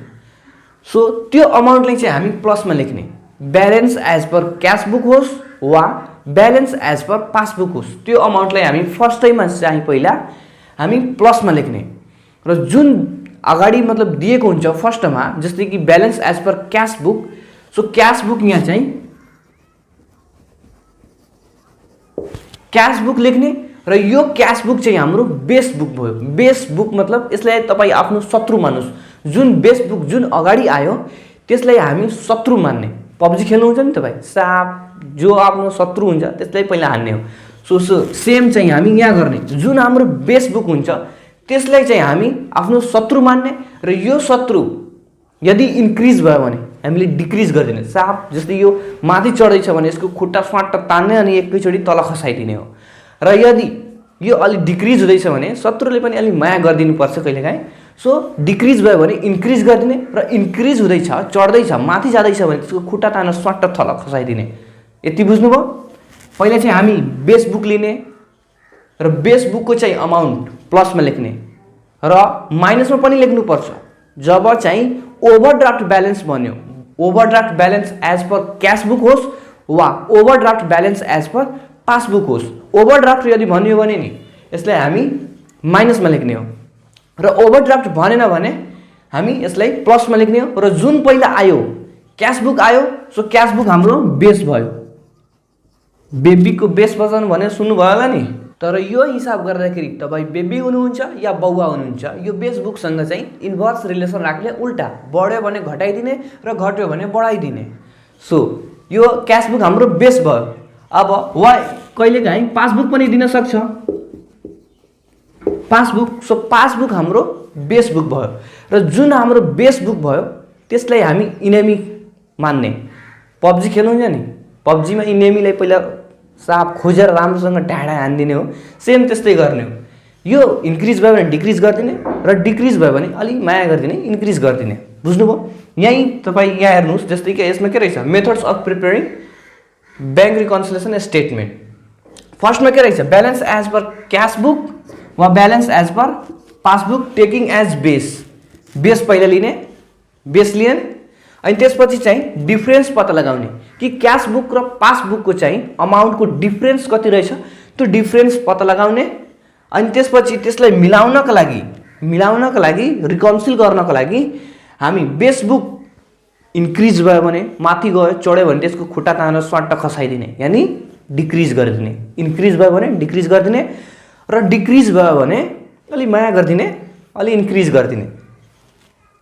सो त्यो अमाउन्टलाई चाहिँ हामी प्लसमा लेख्ने, balance as per cash book होस् वा ब्यालेन्स एज पर पासबुक होस्, त्यो अमाउन्टलाई हामी फर्स्टैमा चाहिँ पहिला हामी प्लसमा लेख्ने र जुन अगाडि मतलब दिएको हुन्छ फर्स्टमा, जस्तै कि balance as per cash book, so cash book यहाँ चाहिँ क्यास बुक लेख्ने र यो क्यास बुक चाहिँ हाम्रो बेस बुक भयो। बेस बुक मतलब यसलाई तपाईँ आफ्नो शत्रु मान्नुहोस्, जुन बेस बुक जुन अगाडि आयो त्यसलाई हामी शत्रु मान्ने। पब्जी खेल्नुहुन्छ नि तपाईँ, साप जो आफ्नो शत्रु हुन्छ त्यसलाई पहिला हान्ने हो। सो सेम चाहिँ हामी यहाँ गर्ने, जुन हाम्रो बेस बुक हुन्छ त्यसलाई चाहिँ हामी आफ्नो शत्रु मान्ने र यो शत्रु यदि इन्क्रिज भयो भने हामीले डिक्रिज गरिदिने। साप जस्तै यो माथि चढ्दैछ भने यसको खुट्टा स्वाट तान्ने अनि एकैचोटि तल खसाइदिने हो। र यदि यो अलिक डिक्रिज हुँदैछ भने शत्रुले पनि अलिक माया गरिदिनुपर्छ कहिलेकाहीँ। सो डिक्रिज भयो भने इन्क्रिज गरिदिने र इन्क्रिज हुँदैछ चढ्दैछ माथि जाँदैछ भने त्यसको खुट्टा तानेर स्वाट तल खसाइदिने। यति बुझ्नुभयो? पहिला चाहिँ हामी बेस बुक लिने र बेस बुकको चाहिँ अमाउन्ट प्लसमा लेख्ने र माइनसमा पनि लेख्नुपर्छ जब चाहिँ ओभरड्राफ्ट ब्यालेन्स बन्यो। Overdraft balance as per cash book होस् वा overdraft balance as per passbook होस्। ओभरड्राफ्ट यदि भन्यो भने नि यसलाई हामी माइनसमा लेख्ने हो र ओभरड्राफ्ट भनेन भने हामी यसलाई प्लसमा लेख्ने हो। र जुन पहिला आयो क्यास बुक आयो, सो क्यास बुक हाम्रो बेस भयो। बेबीको बेस बजाउनु भने सुन्नुभयो होला नि। तर यो हिसाब गर्दाखेरि तपाईँ बेबी हुनुहुन्छ या बौवा हुनुहुन्छ, यो बेस बुकसँग चाहिँ इन्भर्स रिलेसन राख्ने, उल्टा बढ्यो भने घटाइदिने र घट्यो भने बढाइदिने। सो यो क्यास बुक हाम्रो बेस भयो। अब वा कहिलेकाहीँ पासबुक पनि दिन सक्छ, पासबुक। सो पासबुक हाम्रो बेस बुक भयो र जुन हाम्रो बेस बुक भयो त्यसलाई हामी इनेमी मान्ने। पब्जी खेल्नुहुन्छ नि, पब्जीमा इनेमीलाई पहिला साप खोजेर राम्रोसँग ढाडा हानिदिने हो, सेम त्यस्तै गर्ने हो। यो इन्क्रिज भयो भने डिक्रिज गरिदिने र डिक्रिज भयो भने अलिक माया गरिदिने, इन्क्रिज गरिदिने। बुझ्नुभयो? यहीँ तपाईँ यहाँ हेर्नुहोस्, जस्तै कि यसमा के रहेछ, methods of preparing bank reconciliation statement. फर्स्टमा के रहेछ, balance as per cash book वा balance as per passbook taking as base. Base पहिला लिने, बेस लिने अनि त्यसपछि चाहिँ डिफ्रेन्स पत्ता लगाउने कि क्यास बुक र पासबुकको चाहिँ अमाउन्टको डिफ्रेन्स कति रहेछ, त्यो डिफ्रेन्स पत्ता लगाउने। अनि त्यसपछि त्यसलाई मिलाउनका लागि रिकन्सिल गर्नको लागि हामी बेस बुक इन्क्रिज भयो भने माथि गयो, चढ्यो भने त्यसको खुट्टा तानेर स्वाट खसाइदिने, यानि डिक्रिज गरिदिने। इन्क्रिज भयो भने डिक्रिज गरिदिने र डिक्रिज भयो भने अलि माया गरिदिने, अलि इन्क्रिज गरिदिने।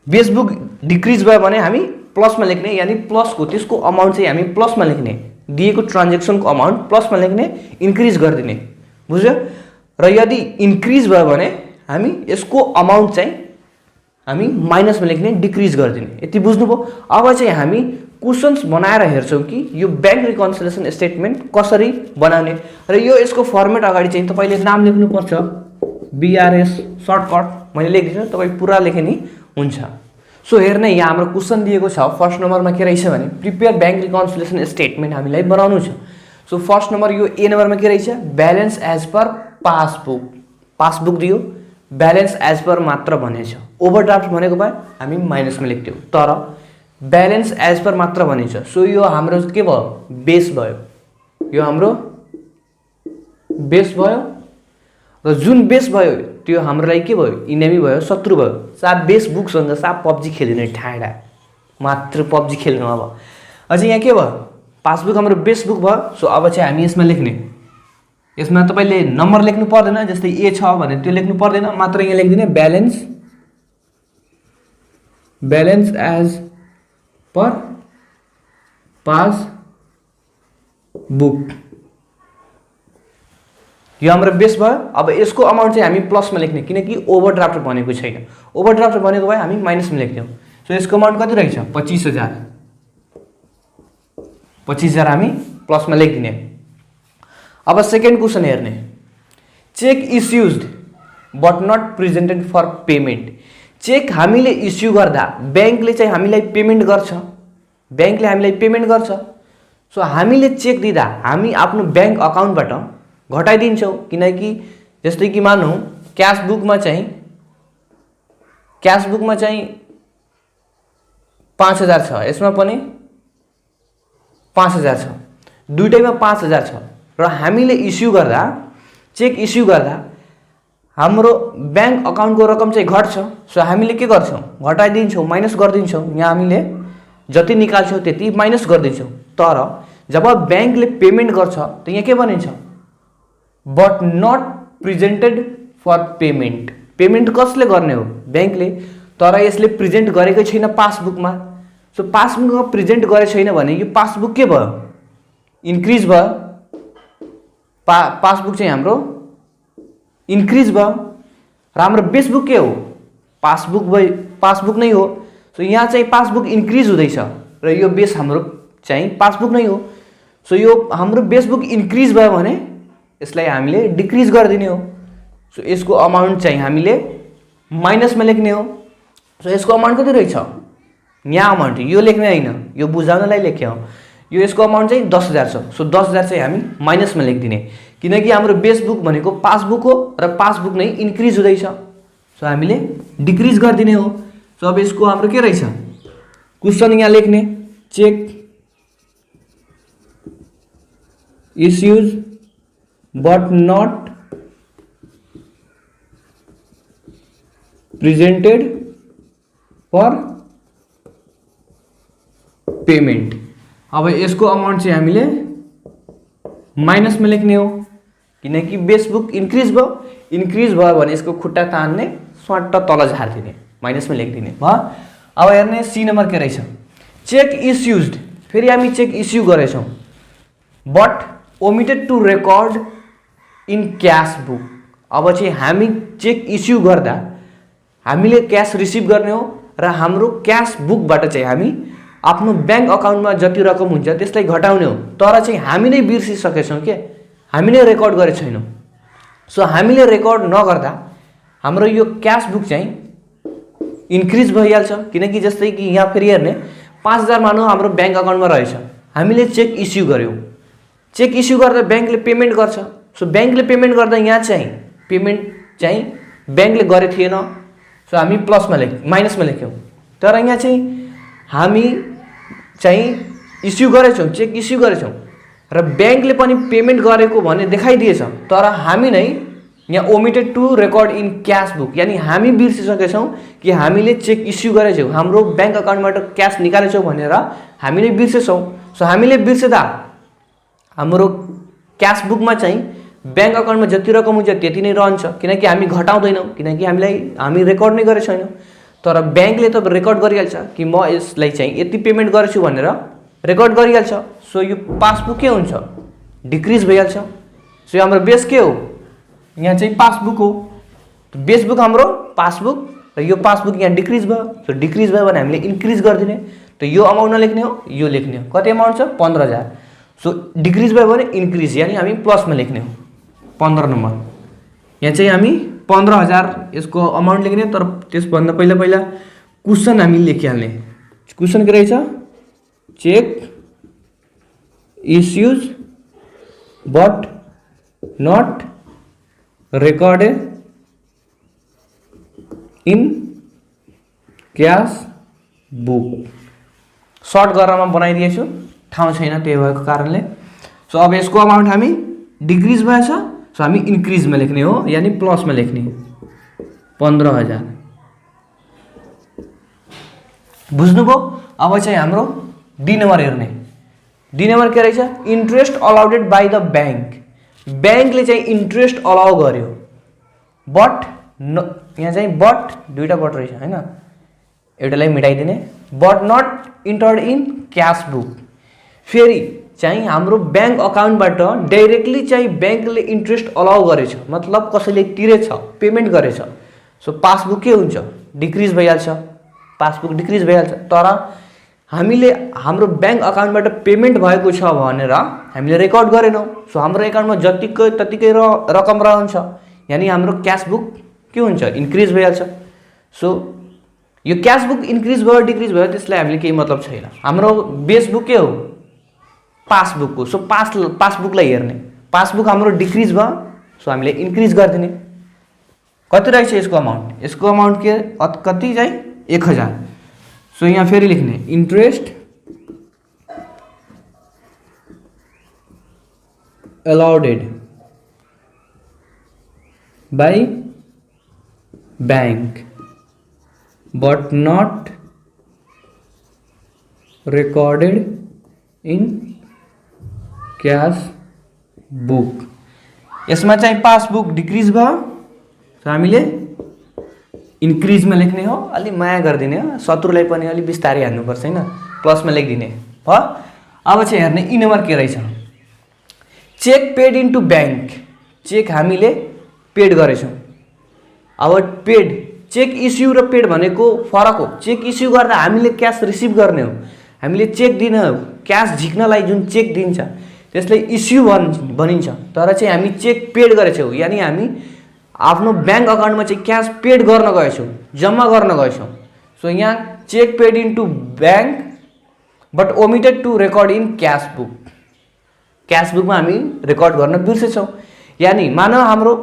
बेस बुक डिक्रिज भयो भने हामी प्लसमा लेख्ने, यानि प्लसको त्यसको अमाउन्ट चाहिँ हामी प्लसमा लेख्ने, दिएको ट्रान्जेक्सनको अमाउन्ट प्लसमा लेख्ने, इन्क्रिज गरिदिने। बुझ्यो? र यदि इन्क्रिज भयो भने हामी यसको अमाउन्ट चाहिँ हामी माइनसमा लेख्ने, डिक्रिज गरिदिने। यति बुझ्नुभयो? अब चाहिँ हामी क्वेसन्स बनाएर हेर्छौँ कि यो ब्याङ्क रिकन्सिलिएसन स्टेटमेन्ट कसरी बनाउने। र यो यसको फर्मेट अगाडि चाहिँ तपाईँले नाम लेख्नुपर्छ, BRS सर्टकट मैले लेखिदिन्छु, तपाईँ पुरा लेखे नि हुन्छ। सो हेर्ने, यहाँ हाम्रो क्वेसन दिएको छ। फर्स्ट नम्बरमा के रहेछ भने प्रिपेयर ब्याङ्क रिकन्सिलिएसन स्टेटमेन्ट हामीलाई बनाउनु छ। सो फर्स्ट नम्बर यो ए नम्बरमा के रहेछ, balance as per passbook. Passbook दियो, ब्यालेन्स एज पर मात्र भनेछ। ओभरड्राफ्ट भनेको भए हामी माइनसमा लेख्थ्यौँ, तर ब्यालेन्स एज पर मात्र भनेछ। सो यो हाम्रो के भयो, बेस भयो। यो हाम्रो बेस भयो र जुन बेस भयो त्यो हाम्रो लागि के भयो, इनेमी भयो, शत्रु भयो। साप बेस बुकसँग साप पब्जी खेल्ने ठाडा, मात्र पब्जी खेल्नु। अब अझै यहाँ के भयो, पासबुक हाम्रो बेस बुक भयो। सो अब चाहिँ हामी यसमा लेख्ने, यसमा तपाईँले नम्बर लेख्नु पर्दैन, जस्तै ए छ भने त्यो लेख्नु पर्दैन, मात्र यहाँ लेखिदिने ब्यालेन्स एज पर पासबुक। यो हाम्रो बेस भयो। अब यसको अमाउन्ट चाहिँ हामी प्लसमा लेख्ने, किनकि ओभरड्राफ्ट भनेको छैन। ओभरड्राफ्ट भनेको भए हामी माइनसमा लेख्थ्यौँ। सो यसको अमाउन्ट कति रहेछ, 25,000। 25,000 हामी प्लसमा लेखिदिने। अब सेकेन्ड क्वेसन हेर्ने, cheque issues but not presented for payment. Cheque हामीले इस्यु गर्दा ब्याङ्कले चाहिँ हामीलाई पेमेन्ट गर्छ, ब्याङ्कले हामीलाई पेमेन्ट गर्छ। सो हामीले चेक दिँदा हामी आफ्नो ब्याङ्क अकाउन्टबाट घटाइदिन्छौँ, किनकि जस्तै कि मानौँ क्यास बुकमा चाहिँ क्यास बुकमा चाहिँ 5000 छ, यसमा पनि 5000 छ, दुईटैमा 5000 छ र हामीले इस्यु गर्दा चेक इस्यु गर्दा हाम्रो बैंक अकाउन्टको रकम चाहिँ घट्छ। सो हामीले के गर्छौँ, घटाइदिन्छौँ, माइनस गरिदिन्छौँ। यहाँ हामीले जति निकाल्छौँ त्यति माइनस गरिदिन्छौँ। तर जब बैंकले पेमेन्ट गर्छ त यहाँ के भनिन्छ, but not presented for payment. Payment कसले गर्ने हो, बैंकले, तर यसले प्रेजेन्ट गरेकै छैन पासबुकमा। सो पासबुकमा प्रेजेन्ट गरेको छैन भने यो पासबुक के भयो, इन्क्रिज भयो। पासबुक चाहिँ हाम्रो इन्क्रिज भयो र हाम्रो बेसबुक के हो, पासबुक नै हो। सो यहाँ चाहिँ पासबुक इन्क्रिज हुँदैछ र यो बेस हाम्रो चाहिँ पासबुक नै हो। सो यो हाम्रो बेसबुक इन्क्रिज भयो भने यसलाई हामीले डिक्रिज गरिदिने हो। सो यसको अमाउन्ट चाहिँ हामीले माइनसमा लेख्ने हो। सो यसको अमाउन्ट कति रहेछ, यहाँ अमाउन्ट यो लेख्ने होइन, यो बुझाउनलाई लेख्यो। यो यसको अमाउन्ट चाहिँ 10,000 छ। सो 10,000 चाहिँ हामी माइनसमा लेखिदिने, किनकि हाम्रो बेसबुक भनेको पासबुक हो र पासबुक नै इन्क्रिज हुँदैछ। सो हामीले डिक्रिज गरिदिने हो। सो अब यसको हाम्रो के रहेछ, क्वेसन यहाँ लेख्ने, cheque issues but not presented for payment. अब यसको अमाउन्ट चाहिँ हामीले माइनसमा लेख्ने हो, किनकि बेसबुक इन्क्रिज भयो भने यसको खुट्टा तान्ने, स्वाट तल झारिदिने, माइनसमा लेखिदिने भयो। अब हेर्ने सी नम्बर के रहेछ, चेक इस्युज। फेरि हामी चेक इस्यु गरेछौँ, but omitted to record in cash book. अब चाहिँ हामी चेक इस्यु गर्दा हामीले क्यास रिसिभ गर्ने हो र हाम्रो क्यास बुकबाट चाहिँ हामी आफ्नो बैंक अकाउन्टमा जति रकम हुन्छ त्यसलाई घटाउने हो। तर चाहिँ हामी नै बिर्सिसकेछौँ के, हामी नै रेकर्ड गरेको छैनौँ। सो हामीले रेकर्ड नगर्दा हाम्रो यो क्यास बुक चाहिँ इन्क्रिज भइहाल्छ, किनकि जस्तै कि यहाँ फेरि हेर्ने 5000 मानौँ हाम्रो बैंक अकाउन्टमा रहेछ, हामीले चेक इस्यु गऱ्यौँ। चेक इस्यु गर्दा बैंकले पेमेन्ट गर्छ। सो बैंकले पेमेन्ट गर्दा यहाँ चाहिँ पेमेन्ट चाहिँ बैंकले गरे थिएन। सो हामी माइनसमा लेख्यौँ। तर यहाँ चाहिँ हामी चाहिँ इस्यु गरेछौँ, चेक इस्यु गरेछौँ र बैंकले पनि पेमेन्ट गरेको भन्ने देखाइदिएछ, तर हामी नै यहाँ omitted to record in cash book, यानी हामी बिर्सिसकेछौँ कि हामीले चेक इस्यु गरेछौँ, हाम्रो बैंक अकाउन्टबाट क्यास निकालेछौँ भनेर हामीले बिर्सेछौँ। सो हामीले बिर्सेदा हाम्रो क्यास बुकमा चाहिँ बैंक अकाउन्टमा जति रकम हुन्छ त्यति नै रहन्छ, किनकि हामी घटाउँदैनौँ, किनकि हामी रेकर्ड नै गरेको छैनौँ। तर बैंकले त रेकर्ड गरिहाल्छ कि म यसलाई चाहिँ यति पेमेन्ट गरेछु भनेर रेकर्ड गरिहाल्छ। सो यो पासबुक के हुन्छ, डिक्रिज भइहाल्छ। सो हाम्रो बेस के हो, यहाँ चाहिँ पासबुक हो। बेसबुक हाम्रो पासबुक र यो पासबुक यहाँ डिक्रिज भयो। सो डिक्रिज भयो भने हामीले इन्क्रिज गरिदिने, त यो अमाउन्ट नलेख्ने हो, यो लेख्ने हो। कति अमाउन्ट छ, 15000। सो डिक्रिज भयो भने इन्क्रिज, यानी हामी प्लसमा लेख्ने हो। 15 नम्बर यहाँ चाहिँ हामी 15000 यसको अमाउन्ट लेख्ने, तर त्यसभन्दा पहिला क्वेसन हामी लेखिहाल्ने। क्वेसन के रहेछ, cheque issues but not recorded in cash book. Short गरेर बनाइदिएछु, ठाउँ छैन त्यही भएको कारणले। सो अब यसको अमाउन्ट हामी डिक्रिज भएछ, सो हामी इन्क्रिजमा लेख्ने हो, यानी प्लसमा लेख्ने। 15000 बुझ्नुभयो। अब चाहिँ हाम्रो डी नम्बर हेर्ने। डी नम्बर के रहेछ, interest allowed by the bank. बैंकले चाहिँ इन्ट्रेस्ट अलाउ गर्यो, बट यहाँ चाहिँ बट दुईवटा बट रहेछ होइन, एउटालाई मिटाइदिने, but not entered in cash book. फेरि चाहिँ हाम्रो बैंक अकाउन्टबाट डाइरेक्टली चाहिँ बैंकले इन्ट्रेस्ट अलाउ गरेछ, मतलब कसैले तिरेछ, पेमेन्ट गरेछ। सो पासबुक के हुन्छ, डिक्रिज भइहाल्छ, पासबुक डिक्रिज भइहाल्छ। तर हामीले हाम्रो बैंक अकाउन्टबाट पेमेन्ट भएको छ भनेर हामीले रेकर्ड गरेनौँ। सो हाम्रो एकाउन्टमा जतिकै ततिकै रकम रहन्छ, यानी हाम्रो क्यास बुक के हुन्छ, इन्क्रिज भइहाल्छ। सो यो क्यास बुक इन्क्रिज भयो डिक्रिज भयो त्यसलाई हामीले केही मतलब छैन। हाम्रो बेस बुक के हो, पासबुक हो। सो पासबुकलाई हेर्ने, पासबुक हाम्रो डिक्रिज भयो, सो हामीले इन्क्रिज गरिदिने। कति रहेछ यसको अमाउन्ट? यसको अमाउन्ट के कति चाहिँ 1000। सो यहाँ फेरि लेख्ने interest allowed by bank but not recorded in cash book। यसमा चाहिँ पासबुक डिक्रिज भयो, हामीले इन्क्रिजमा लेख्ने हो, अलि माया गरिदिने हो, शत्रुलाई पनि अलि बिस्तारै हान्नुपर्छ हैन, प्लसमा लेखिदिने भयो। अब चाहिँ हेर्ने इ नम्बर के रहेछ, cheque paid into bank. Cheque हामीले पेड गरेछौँ। अब पेड चेक इस्यु र पेड भनेको फरक हो। चेक इस्यु गर्दा हामीले क्यास रिसिभ गर्ने हो, हामीले चेक दिन क्यास झिक्नलाई जुन चेक दिन्छ त्यसलाई इस्यु भनिन्छ। तर चाहिँ हामी चेक पेड गरेछौँ, यानि हामी आफ्नो ब्याङ्क अकाउन्टमा चाहिँ क्यास पेड गर्न गएछौँ, जम्मा गर्न गएछौँ। सो यहाँ cheque paid into bank but omitted to record in cash book. Cash बुकमा हामी रेकर्ड गर्न बिर्सेछौँ। यानि मानव हाम्रो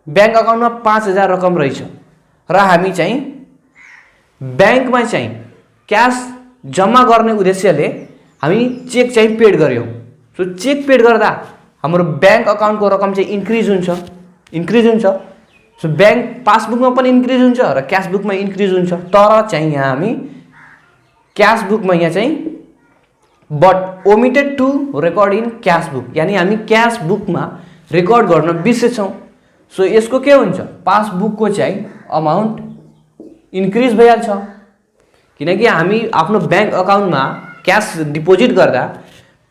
ब्याङ्क अकाउन्टमा 5000 रकम रहेछ र हामी चाहिँ ब्याङ्कमा चाहिँ क्यास जम्मा गर्ने उद्देश्यले हामी चेक चाहिँ पेड गर्यौँ। सो चेक पेड गर्दा हाम्रो ब्याङ्क अकाउन्टको रकम चाहिँ इन्क्रिज हुन्छ। सो ब्याङ्क पासबुकमा पनि इन्क्रिज हुन्छ र क्यास बुकमा इन्क्रिज हुन्छ। तर चाहिँ यहाँ हामी क्यास बुकमा यहाँ चाहिँ but omitted to record in cash book, यानि हामी क्यास बुकमा रेकर्ड गर्न बिर्सेछौँ। सो यसको के हुन्छ, पासबुकको चाहिँ अमाउन्ट इन्क्रिज भइहाल्छ, किनकि हामी आफ्नो ब्याङ्क अकाउन्टमा क्यास डिपोजिट गर्दा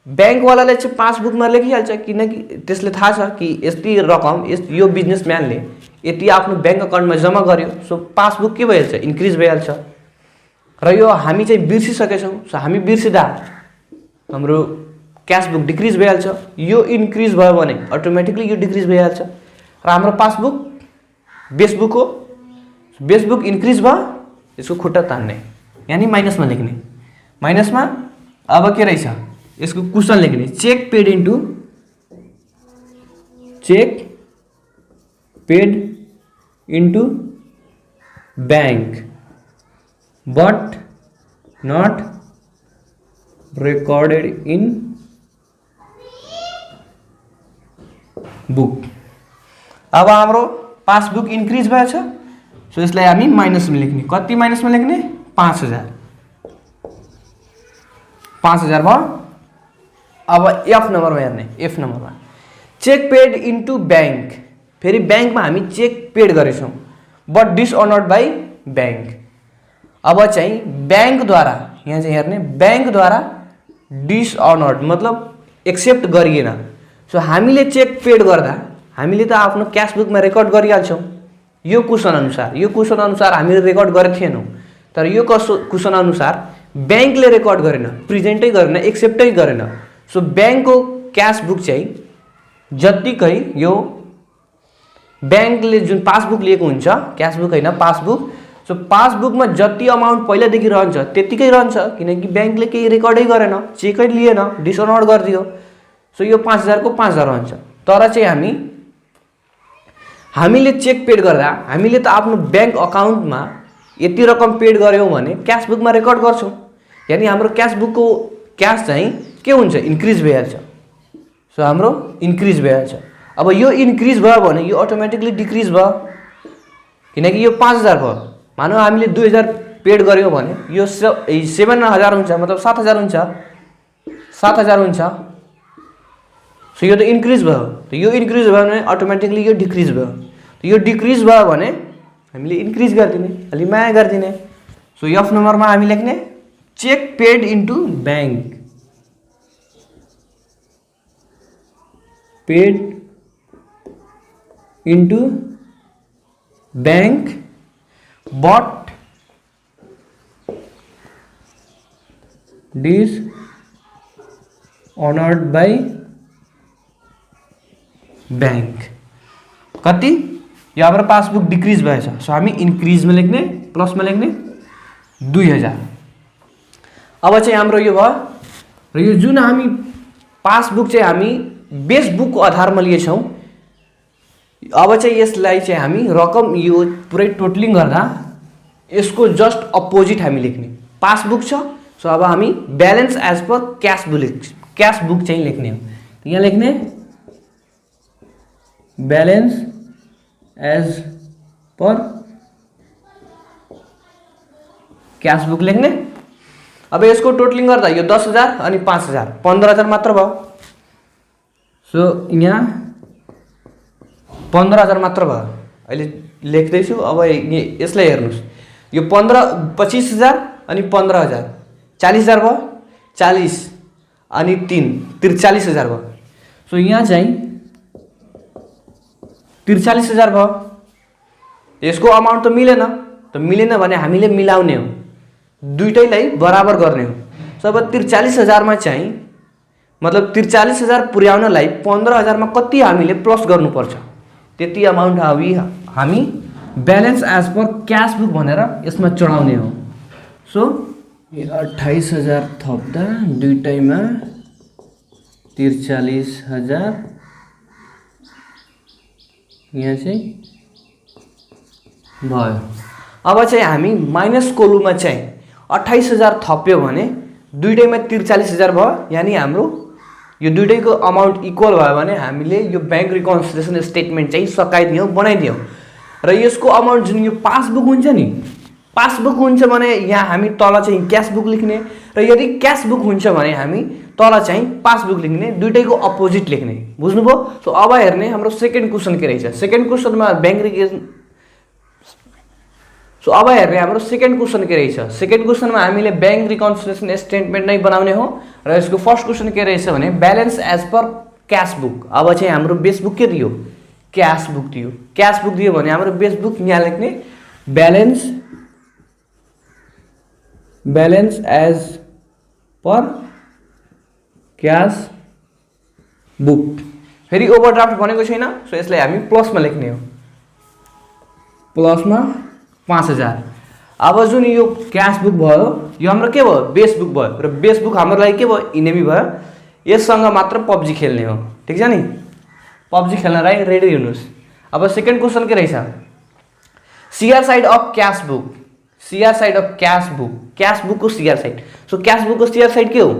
ब्याङ्कवालाले चाहिँ पासबुकमा लेखिहाल्छ, किनकि त्यसले थाहा छ कि यति रकम यो बिजनेसम्यानले यति आफ्नो ब्याङ्क अकाउन्टमा जम्मा गर्यो। सो पासबुक के भइहाल्छ, इन्क्रिज भइहाल्छ। र यो हामी चाहिँ बिर्सिसकेछौँ। सो हामी बिर्सिँदा हाम्रो क्यास बुक डिक्रिज भइहाल्छ। यो इन्क्रिज भयो भने अटोमेटिकली यो डिक्रिज भइहाल्छ र हाम्रो पासबुक बेसबुक हो। बेसबुक इन्क्रिज भयो, यसको खुट्टा तान्ने यानि माइनसमा लेख्ने। माइनसमा अब के रहेछ, यसको क्वेसन लेख्ने cheque paid into bank but not recorded in book. अब हाम्रो पासबुक इन्क्रिज भएछ। सो यसलाई हामी माइनसमा लेख्ने। कति माइनसमा लेख्ने, 5000 भयो। अब एफ नम्बरमा हेर्ने, एफ नम्बरमा चेक पेड इन्टु ब्याङ्क। फेरि ब्याङ्कमा हामी चेक पेड गरेछौँ बट डिसअनर्ड बाई ब्याङ्क। अब चाहिँ ब्याङ्कद्वारा यहाँ चाहिँ हेर्ने, ब्याङ्कद्वारा डिसअनर्ड मतलब एक्सेप्ट गरिएन। सो हामीले चेक पेड गर्दा हामीले त आफ्नो क्यास बुकमा रेकर्ड गरिहाल्छौँ यो क्वेसन अनुसार हामीले रेकर्ड गरेको थिएनौँ। तर यो क्वेसन अनुसार ब्याङ्कले रेकर्ड गरेन, प्रेजेन्टै गरेन, एक्सेप्टै गरेन। सो ब्याङ्कको क्यास बुक चाहिँ जत्तिकै यो ब्याङ्कले जुन पासबुक लिएको हुन्छ, क्यास बुक होइन पासबुक, सो पासबुकमा जति अमाउन्ट पहिलादेखि रहन्छ त्यतिकै रहन्छ, किनकि ब्याङ्कले केही रेकर्डै गरेन, चेकै लिएन, डिसअनर्ड गरिदियो। सो यो 5000 को 5000 रहन्छ। तर चाहिँ हामीले चेक पेड गर्दा हामीले त आफ्नो ब्याङ्क अकाउन्टमा यति रकम पेड गर्यौँ भने क्यास बुकमा रेकर्ड गर्छौँ, यानि हाम्रो क्यास बुकको क्यास चाहिँ के हुन्छ, इन्क्रिज भइहाल्छ। सो हाम्रो इन्क्रिज भइहाल्छ। अब यो इन्क्रिज भयो भने यो अटोमेटिकली डिक्रिज भयो, किनकि यो 5000 भयो। मानौ हामीले 2000 पेड गर्यौँ भने यो 7000 हुन्छ, मतलब 7000 हुन्छ, 7000 हुन्छ। सो यो त इन्क्रिज भयो। त यो इन्क्रिज भयो भने अटोमेटिकली यो डिक्रिज भयो। यो डिक्रिज भयो भने हामीले इन्क्रिज गरिदिने, अलि माया गरिदिने। सो एफ नम्बरमा हामी लेख्ने cheque paid into bank, paid into bank but dishonoured by bank. कति, यो हाम्रो पासबुक डिक्रिज भएछ। सो हामी इन्क्रिजमा लेख्ने, प्लसमा लेख्ने 2000। अब चाहिँ हाम्रो यो भयो। र यो जुन हामी पासबुक चाहिँ हामी बेस बुकको आधारमा लिएछौँ, अब चाहिँ यसलाई चाहिँ हामी रकम यो पुरै टोटलिङ गर्दा यसको जस्ट अपोजिट हामी लेख्ने। पासबुक छ, सो अब हामी balance as per cash book चाहिँ लेख्ने हो। यहाँ लेख्ने balance as per cash book लेख्ने। अब यसको टोटलिङ गर्दा यो 10,000 अनि 5,000 15,000 मात्र भयो। सो यहाँ 15,000 मात्र भयो। अहिले लेख्दैछु। अब यसलाई हेर्नुहोस्, यो 25,000 अनि 15,000 40,000 भयो। 40 अनि 3 43,000 भयो। सो यहाँ चाहिँ 43,000 भयो। यसको अमाउन्ट त मिलेन भने हामीले मिलाउने हो, दुईटैलाई बराबर गर्ने हो। सो अब 43,000 चाहिँ मतलब 43,000 पुर्याउनलाई 15,000 मा कति हामीले प्लस गर्नुपर्छ, त्यति अमाउन्ट हामी balance as per cash book भनेर यसमा चढाउने हो। सो 28,000 थप्दा दुईटैमा 43,000 यहाँ चाहिँ भयो। अब चाहिँ हामी माइनस कोलुममा चाहिँ 28,000 थप्यो भने दुईटैमा 43,000 भयो। यानी हाम्रो यो दुईटैको अमाउन्ट इक्वल भयो भने हामीले यो बैंक रिकन्सिलिएसन स्टेटमेन्ट चाहिँ सकाइदियौँ, बनाइदियौँ। र यसको अमाउन्ट जुन यो पासबुक हुन्छ नि, पासबुक हुन्छ भने यहाँ हामी तल चाहिँ क्यास बुक लेख्ने, र यदि क्यास बुक हुन्छ भने हामी तल चाहिँ पासबुक लेख्ने, दुईटैको अपोजिट लेख्ने। बुझ्नुभयो? सो अब हेर्ने हाम्रो सेकेन्ड क्वेसन के रहेछ। सेकेन्ड क्वेसनमा अब हेर्ने हाम्रो सेकेन्ड क्वेसन के रहेछ। सेकेन्ड क्वेसनमा हामीले बैंक रिकन्सिलिएसन स्टेटमेन्ट नै बनाउने हो। र यसको फर्स्ट क्वेसन के रहेछ भने balance as per cash book. अब चाहिँ हाम्रो बेस बुक के दियो? क्यास बुक दियो। क्यास बुक दियो भने हाम्रो बेस बुक यहाँ लेख्ने balance as per cash book. फेरि ओभरड्राफ्ट भनेको छैन, सो यसलाई हामी प्लसमा लेख्ने हो। प्लसमा 5,000। अब जुन यो क्यास बुक भयो यो हाम्रो के भयो? बेस बुक भयो। र बेस बुक हाम्रो लागि के भयो? इनेमी भयो। यससँग मात्र पब्जी खेल्ने हो, ठिक छ नि? पब्जी खेल्नलाई रेडी हुनुहोस्। अब सेकेन्ड क्वेसन के रहेछ? CR side of cash book. CR side of cash book, cash बुकको सीआर साइड। सो क्यास बुकको सीआर साइड के हो?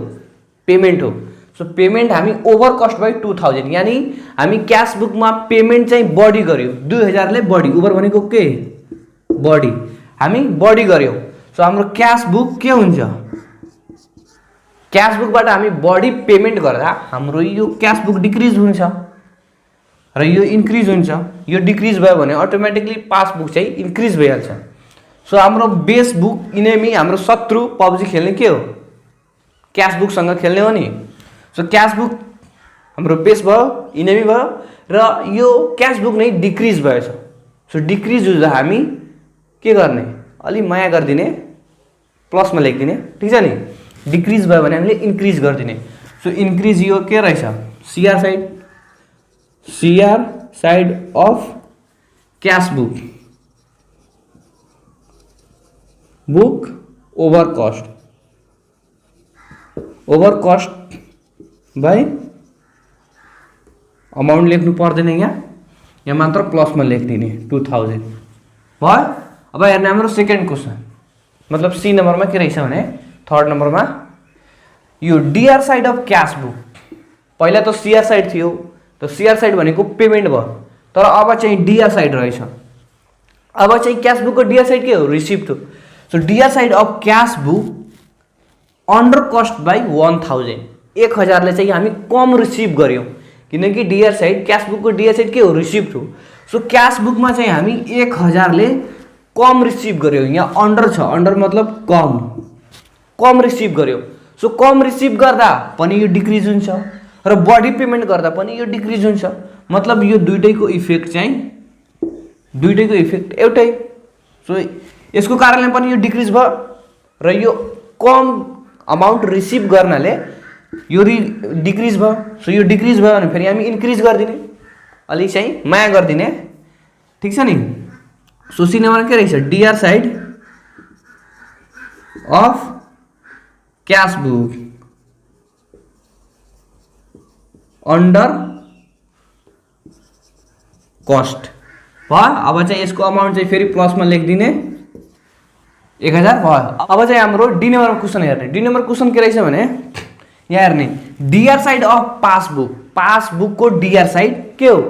पेमेन्ट हो। सो पेमेन्ट हामी ओभर कस्ट बाई 2,000, यानी हामी क्यास बुकमा पेमेन्ट चाहिँ बढी गर्यो, 2,000 ले बढी। ओभर भनेको के? बढी। हामी बढी गर्यौँ। सो हाम्रो क्यास बुक के हुन्छ? क्यास बुकबाट हामी बढी पेमेन्ट गर्दा हाम्रो यो क्यास बुक डिक्रिज हुन्छ र यो इन्क्रिज हुन्छ। यो डिक्रिज भयो भने अटोमेटिकली पासबुक चाहिँ इन्क्रिज भइहाल्छ। सो हाम्रो बेस बुक इनेमी, हाम्रो शत्रु पब्जी खेल्ने के हो? क्यास बुकसँग खेल्ने हो नि। सो क्यास बुक हाम्रो बेस भयो, इनेमी भयो, र यो क्यास बुक नै डिक्रिज भएछ। सो डिक्रिज हुँदा हामी के गर्ने? अलि माया गरिदिने, प्लसमा लेखिदिने, ठिक छ नि? डिक्रिज भयो भने हामीले इन्क्रिज गरिदिने। सो इन्क्रिज यो के रहेछ? CR side of cash book overcast by amount लेख्नु पर्दैन, यहाँ मात्र प्लसमा लेखिदिने 2,000 भयो। अब हेर्ने हाम्रो सेकेन्ड क्वेसन, मतलब सी नम्बरमा के रहेछ भने थर्ड नम्बरमा यो DR side of cash book. पहिला त सीआर साइड थियो, त सीआर साइड भनेको पेमेन्ट भयो, तर अब चाहिँ डिआर साइड रहेछ। अब चाहिँ क्यास बुकको डिआर साइड के हो? रिसिप्ट हो। So DR side of cash book under cost by 1,000, 1,000 ले चाहिँ हामी कम रिसिभ गर्यौँ, किनकि डिआर साइड क्यास बुकको डिआर साइड के हो? रिसिप्ट हो। सो क्यास बुकमा चाहिँ हामी 1,000 ले कम रिसिभ गर्यौँ। यहाँ अन्डर छ, अन्डर मतलब कम रिसिभ गर्यौँ। सो कम रिसिभ गर्दा पनि यो डिक्रिज हुन्छ र बढी पेमेन्ट गर्दा पनि यो डिक्रिज हुन्छ। मतलब यो दुईटैको इफेक्ट एउटै। सो यसको कारणले पनि यो डिक्रिज भयो र यो कम अमाउन्ट रिसिभ गर्नाले यो डिक्रिज भयो। सो यो डिक्रिज भयो भने फेरि हामी इन्क्रिज गरिदिने, अलि चाहिँ माया गरिदिने, ठिक छ नि? सो सी नम्बर के रहेछ? DR side of cash book under cost भयो। अब चाहिँ यसको अमाउन्ट चाहिँ फेरि प्लसमा लेखिदिने 1000 भयो। अब चाहिँ हाम्रो डी नम्बर क्वेसन हेर्ने। डी नम्बर क्वेसन के रहेछ भने यहाँ हेर्ने डिआर साइड अफ पासबुक। पासबुकको डिआर साइड के हो?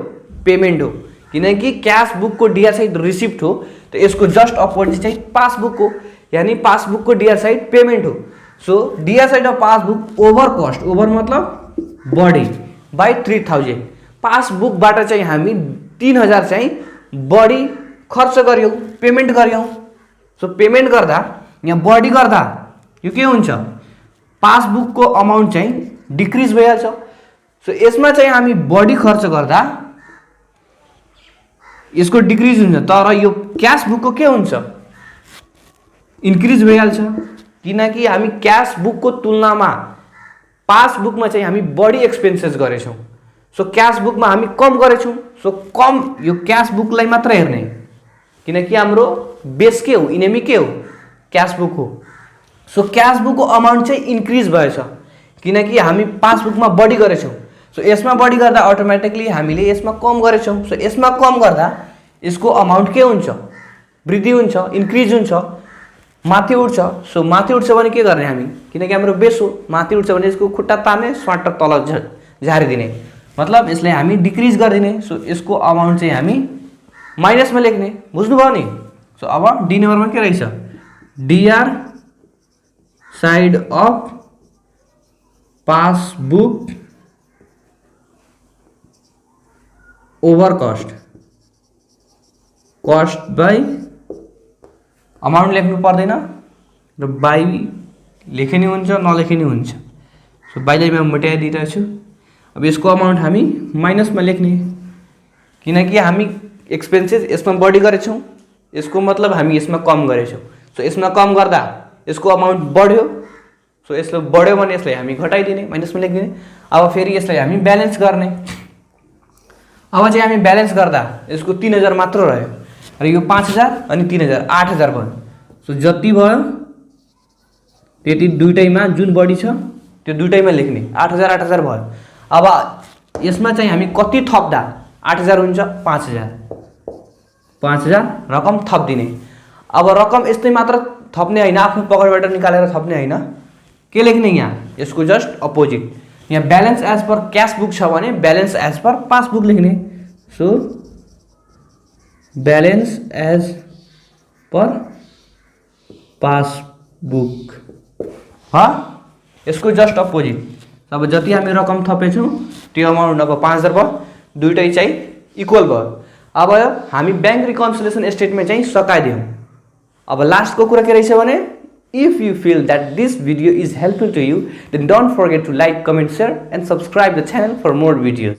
पेमेन्ट हो, किनकि क्यास बुकको डिआर साइड रिसिप्ट हो। तो यसको जस्ट अपोजिट चाहिँ पासबुक हो, यानी पासबुकको डिआर साइड पेमेन्ट हो। So DR side of passbook over cost, over मतलब बढी बाई 3000। पासबुकबाट चाहिँ हामी 3000 चाहिँ बढी खर्च गर्यौँ, पेमेन्ट गर्यौँ। सो पेमेन्ट गर्दा यहाँ बढी गर्दा यो के हुन्छ? पासबुकको अमाउन्ट चाहिँ डिक्रिज भइहाल्छ। सो यसमा चाहिँ हामी बढी खर्च गर्दा यसको डिक्रिज हुन्छ, तर यो क्यास बुकको के हुन्छ? इन्क्रिज भइहाल्छ, किनकि हामी क्यास बुकको तुलनामा पासबुकमा चाहिँ हामी बढी एक्सपेन्सेस गरेछौँ। सो क्यास बुकमा हामी कम गरेछौँ। सो कम यो क्यास बुकलाई मात्र हेर्ने, किनकि हाम्रो बेस के हो? इनेमी के हो? क्यास बुक हो। सो क्यास बुकको अमाउन्ट चाहिँ इन्क्रिज भएछ, किनकि हामी पासबुकमा बढी गरेछौँ। सो यसमा बढी गर्दा अटोमेटिकली हामीले यसमा कम गरेछौँ। सो यसमा कम गर्दा यसको अमाउन्ट के हुन्छ? वृद्धि हुन्छ, इन्क्रिज हुन्छ, माथि उठ्छ। सो माथि उठ्छ भने के गर्ने हामी? किनकि हाम्रो बेस हो, माथि उठ्छ भने यसको खुट्टा तान्ने, स्वाट तल झारिदिने, मतलब यसलाई हामी डिक्रिज गरिदिने। सो यसको अमाउन्ट चाहिँ हामी माइनसमा लेख्ने। बुझ्नुभयो नि? सो अब डी नम्बरमा के रहेछ? DR side of passbook over cost, cost by amount लेख्नु पर्दैन र बाई लेखे नि हुन्छ, नलेखे नि हुन्छ। सो बाईलाई म मेटाइदिरहेको छु। अब यसको अमाउन्ट हामी माइनसमा लेख्ने, किनकि हामी एक्सपेन्सेस यसमा बढी गरेछौँ, यसको मतलब हामी यसमा कम गरेछौँ। सो यसमा कम गर्दा यसको अमाउन्ट बढ्यो। सो यसले बढ्यो भने यसलाई हामी घटाइदिने, माइनसमा लेखिदिने। अब फेरि यसलाई हामी ब्यालेन्स गर्ने। अब चाहिँ हामी ब्यालेन्स गर्दा यसको 3000 मात्र रह्यो, र यो 5000 अनि 3000 8000 भयो। सो जति भयो त्यति दुईटैमा जुन बढी छ त्यो दुईटैमा लेख्ने। 8000 8000 भयो। अब यसमा चाहिँ हामी कति थप्दा 8000 हुन्छ? 5000 रकम थपिदिने। अब रकम यस्तै मात्र थप्ने होइन, आफ्नो पकेटबाट निकालेर थप्ने होइन। के लेख्ने यहाँ? यसको जस्ट अपोजिट। यहाँ balance as per cash book छ भने ब्यालेन्स एज पर पासबुक लेख्ने। So balance as per passbook ह, यसको जस्ट अपोजिट। अब जति हामी रकम थपेछौँ त्यो अमाउन्ट अब 5000 भयो, दुइटै चाहिँ इक्वल भयो। अब हामी ब्याङ्क रिकन्सिलिएसन स्टेटमेन्ट चाहिँ सकाइदियौँ। अब लास्टको कुरा के रहेछ भने if you feel that this video is helpful to you, then don't forget to like, comment, share and subscribe the channel for more videos.